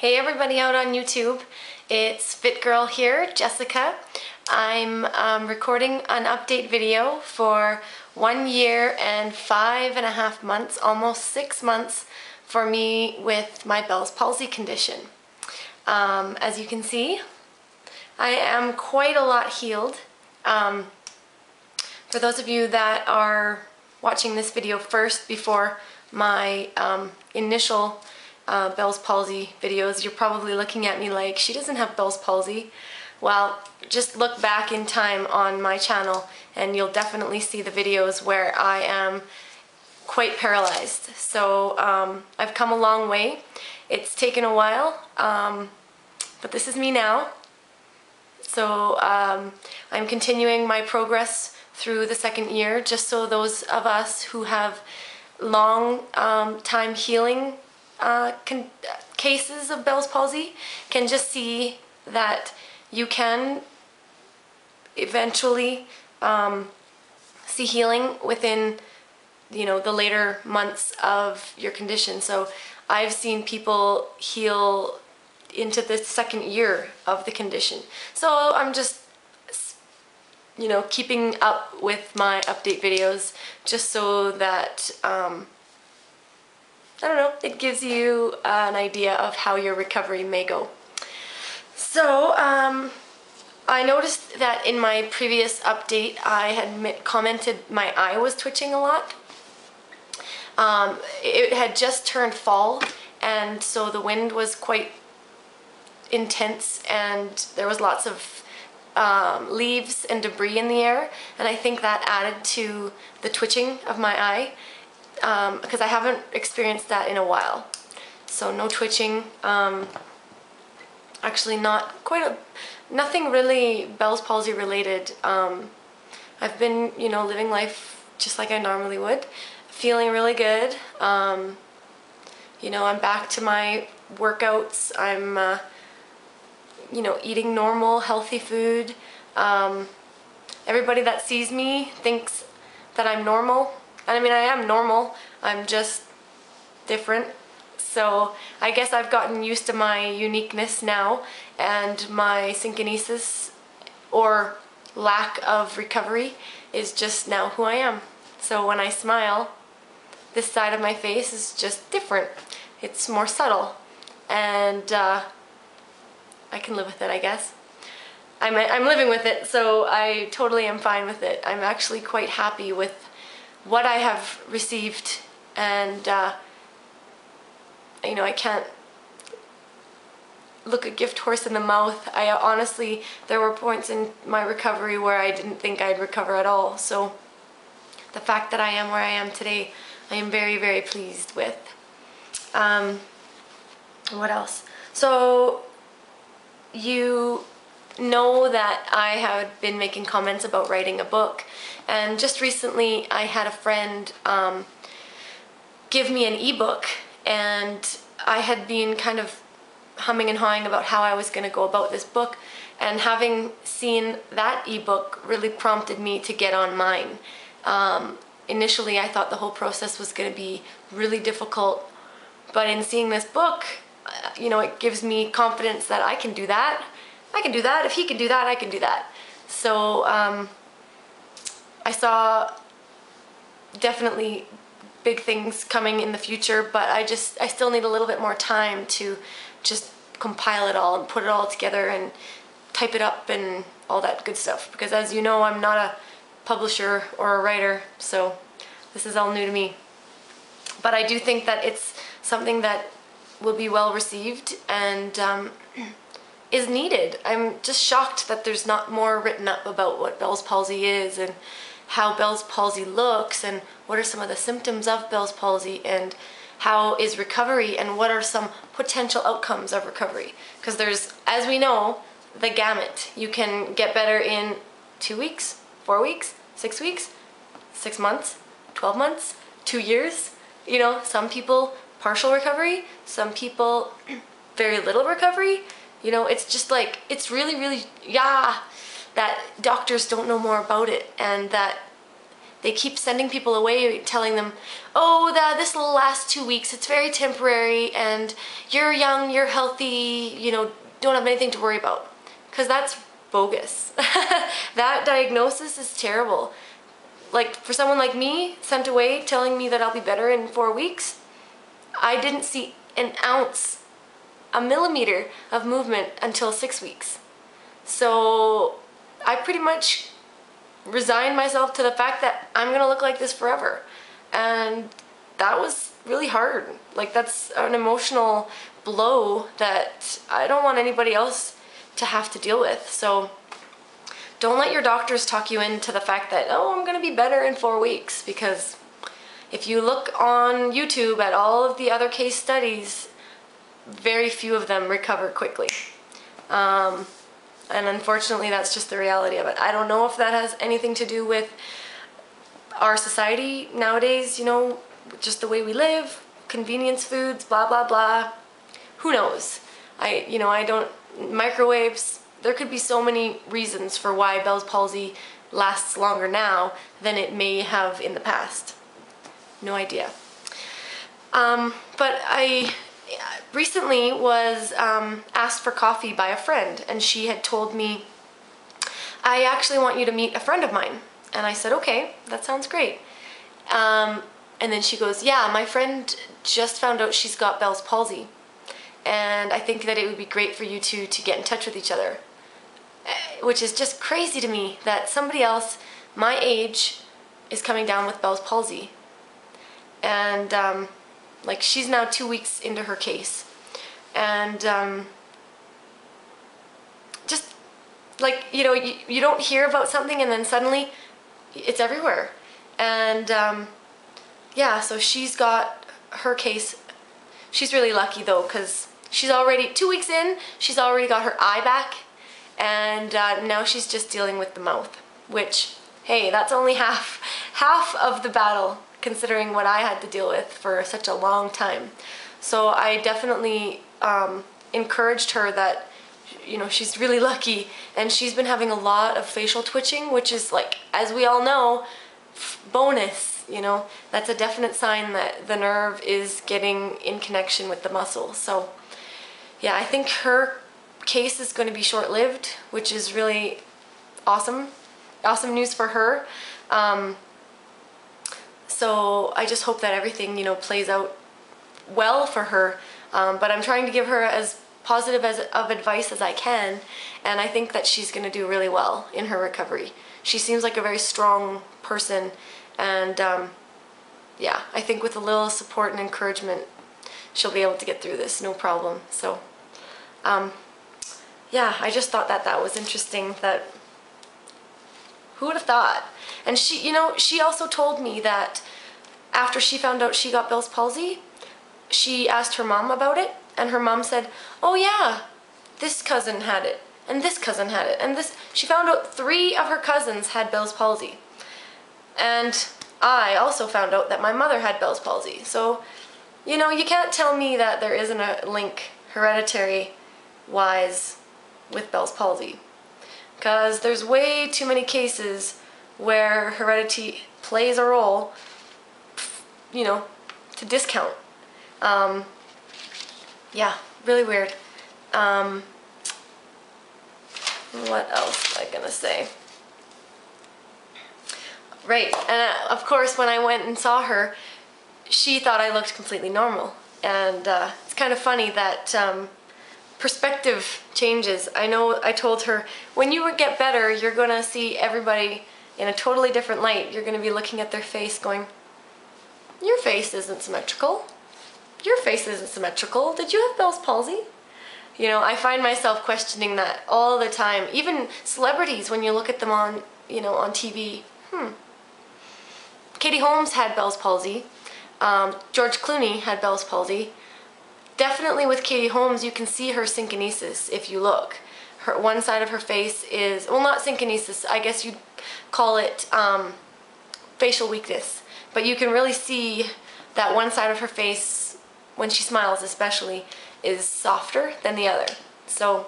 Hey everybody out on YouTube, it's Fit Girl here, Jessica. I'm recording an update video for 1 year and 5.5 months, almost 6 months for me with my Bell's palsy condition. As you can see, I am quite a lot healed. For those of you that are watching this video first before my initial Bell's palsy videos, you're probably looking at me like, she doesn't have Bell's palsy. Well, just look back in time on my channel and you'll definitely see the videos where I am quite paralyzed. So I've come a long way. It's taken a while, but this is me now. So I'm continuing my progress through the second year, just so those of us who have long time healing cases of Bell's palsy can just see that you can eventually see healing within, you know, the later months of your condition. So I've seen people heal into the second year of the condition. So I'm just, you know, keeping up with my update videos just so that I don't know, it gives you an idea of how your recovery may go. So I noticed that in my previous update I had commented my eye was twitching a lot. It had just turned fall, and so the wind was quite intense and there was lots of leaves and debris in the air, and I think that added to the twitching of my eye. Because I haven't experienced that in a while. So no twitching, actually nothing really Bell's palsy related. I've been, you know, living life just like I normally would, feeling really good. You know, I'm back to my workouts. I'm, you know, eating normal, healthy food. Everybody that sees me thinks that I'm normal. I mean, I am normal, I'm just different. So I guess I've gotten used to my uniqueness now, and my synkinesis or lack of recovery is just now who I am. So when I smile, this side of my face is just different. It's more subtle, and I can live with it, I guess. I'm living with it, so I totally am fine with it. I'm actually quite happy with what I have received, and you know, I can't look a gift horse in the mouth. I honestly, there were points in my recovery where I didn't think I'd recover at all. So the fact that I am where I am today, I am very, very pleased with. What else? So you know that I had been making comments about writing a book, and just recently I had a friend give me an ebook, and I had been kind of humming and hawing about how I was going to go about this book, and having seen that ebook really prompted me to get on mine. Initially I thought the whole process was going to be really difficult, but in seeing this book, you know, it gives me confidence that I can do that. I can do that. If he can do that, I can do that. So I saw definitely big things coming in the future, but I still need a little bit more time to just compile it all and put it all together and type it up and all that good stuff. Because as you know, I'm not a publisher or a writer, so this is all new to me. But I do think that it's something that will be well received and is needed. I'm just shocked that there's not more written up about what Bell's palsy is and how Bell's palsy looks and what are some of the symptoms of Bell's palsy and how is recovery and what are some potential outcomes of recovery. Because there's, as we know, the gamut. You can get better in 2 weeks, 4 weeks, 6 weeks, 6 months, 12 months, 2 years. You know, some people partial recovery, some people very little recovery. You know, it's just like, it's really, really, yeah, that doctors don't know more about it, and that they keep sending people away telling them, oh, this will last 2 weeks, it's very temporary, and you're young, you're healthy, you know, don't have anything to worry about. Because that's bogus. That diagnosis is terrible. Like, for someone like me, sent away telling me that I'll be better in 4 weeks, I didn't see an ounce, a millimeter of movement until 6 weeks. So I pretty much resigned myself to the fact that I'm gonna look like this forever. And that was really hard. Like, that's an emotional blow that I don't want anybody else to have to deal with. So don't let your doctors talk you into the fact that, oh, I'm gonna be better in 4 weeks, because if you look on YouTube at all of the other case studies, very few of them recover quickly. And unfortunately, that's just the reality of it. I don't know if that has anything to do with our society nowadays, you know, just the way we live, convenience foods, blah, blah, blah. Who knows? Microwaves, there could be so many reasons for why Bell's palsy lasts longer now than it may have in the past. No idea. But I recently was asked for coffee by a friend, and she had told me, I actually want you to meet a friend of mine. And I said, okay, that sounds great. And then she goes, yeah, my friend just found out she's got Bell's palsy, and I think that it would be great for you two to get in touch with each other. Which is just crazy to me that somebody else my age is coming down with Bell's palsy. And like, she's now 2 weeks into her case, and just like, you know, you don't hear about something and then suddenly it's everywhere. And yeah, so she's got her case. She's really lucky though, because she's already 2 weeks in, she's already got her eye back, and now she's just dealing with the mouth, which, hey, that's only half of the battle, considering what I had to deal with for such a long time. So I definitely encouraged her that, you know, she's really lucky, and she's been having a lot of facial twitching, which is, like, as we all know, bonus, you know. That's a definite sign that the nerve is getting in connection with the muscle. So yeah, I think her case is going to be short-lived, which is really awesome news for her. So I just hope that everything, you know, plays out well for her. But I'm trying to give her as positive of advice as I can, and I think that she's going to do really well in her recovery. She seems like a very strong person, and yeah, I think with a little support and encouragement, she'll be able to get through this, no problem. So yeah, I just thought that that was interesting. That who would have thought? And she, you know, she also told me that after she found out she got Bell's palsy, she asked her mom about it, and her mom said, oh yeah, this cousin had it, and this cousin had it, and this. She found out 3 of her cousins had Bell's palsy. And I also found out that my mother had Bell's palsy. So, you know, you can't tell me that there isn't a link hereditary-wise with Bell's palsy, because there's way too many cases where heredity plays a role, you know, to discount. Yeah, really weird. What else was I gonna say? Right, and of course when I went and saw her, she thought I looked completely normal. And it's kind of funny that perspective changes. I know I told her, when you get better, you're gonna see everybody in a totally different light. You're gonna be looking at their face going, your face isn't symmetrical. Your face isn't symmetrical. Did you have Bell's palsy? You know, I find myself questioning that all the time. Even celebrities, when you look at them on, you know, on TV. Katie Holmes had Bell's palsy. George Clooney had Bell's palsy. Definitely with Katie Holmes, you can see her synkinesis if you look. Her one side of her face is, well, not synkinesis, I guess you'd call it facial weakness. But you can really see that one side of her face, when she smiles especially, is softer than the other. So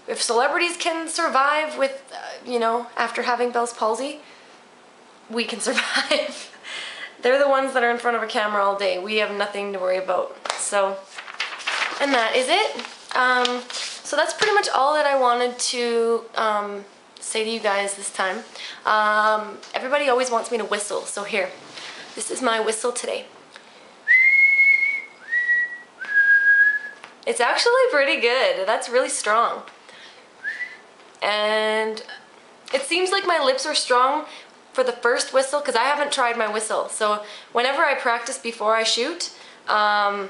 if celebrities can survive with, you know, after having Bell's palsy, we can survive. They're the ones that are in front of a camera all day. We have nothing to worry about. So, and that is it. So that's pretty much all that I wanted to say to you guys this time. Everybody always wants me to whistle, so here. This is my whistle today. It's actually pretty good. That's really strong. And it seems like my lips are strong for the first whistle because I haven't tried my whistle. So whenever I practice before I shoot, the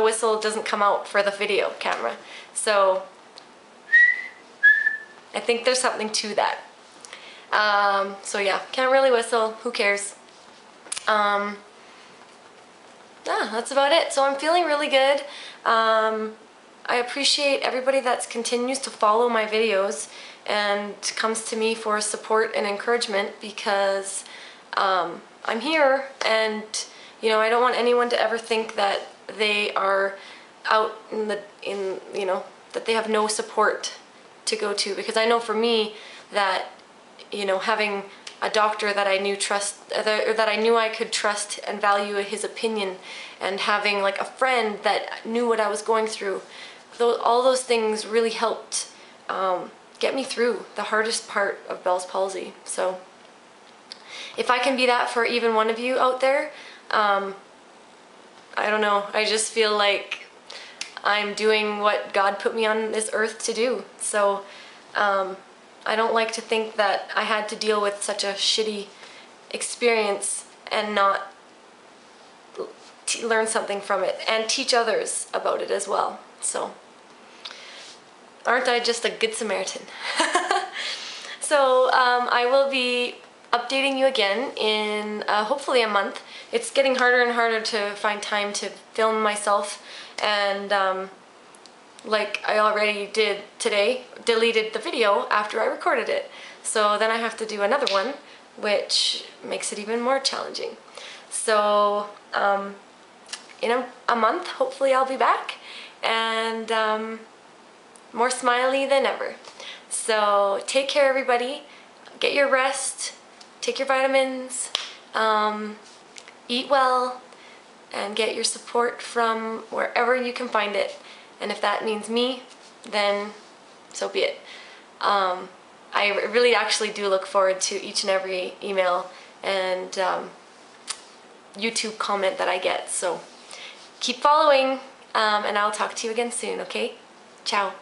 whistle doesn't come out for the video camera. So I think there's something to that. So yeah, can't really whistle. Who cares? Yeah, that's about it. So I'm feeling really good. I appreciate everybody that continues to follow my videos and comes to me for support and encouragement because I'm here, and you know, I don't want anyone to ever think that they are out you know, that they have no support to go to, because I know for me that, you know, having a doctor that I knew that I knew I could trust and value his opinion, and having like a friend that knew what I was going through, all those things really helped get me through the hardest part of Bell's palsy. So if I can be that for even one of you out there, I don't know, I just feel like I'm doing what God put me on this earth to do. So I don't like to think that I had to deal with such a shitty experience and not learn something from it and teach others about it as well. So aren't I just a good Samaritan? So I will be updating you again in hopefully a month. It's getting harder and harder to find time to film myself, and like I already did today, deleted the video after I recorded it. So then I have to do another one, which makes it even more challenging. So in a month, hopefully I'll be back, and more smiley than ever. So take care, everybody. Get your rest, take your vitamins, eat well, and get your support from wherever you can find it. And if that means me, then so be it. I really actually do look forward to each and every email and YouTube comment that I get. So keep following, and I'll talk to you again soon, okay? Ciao.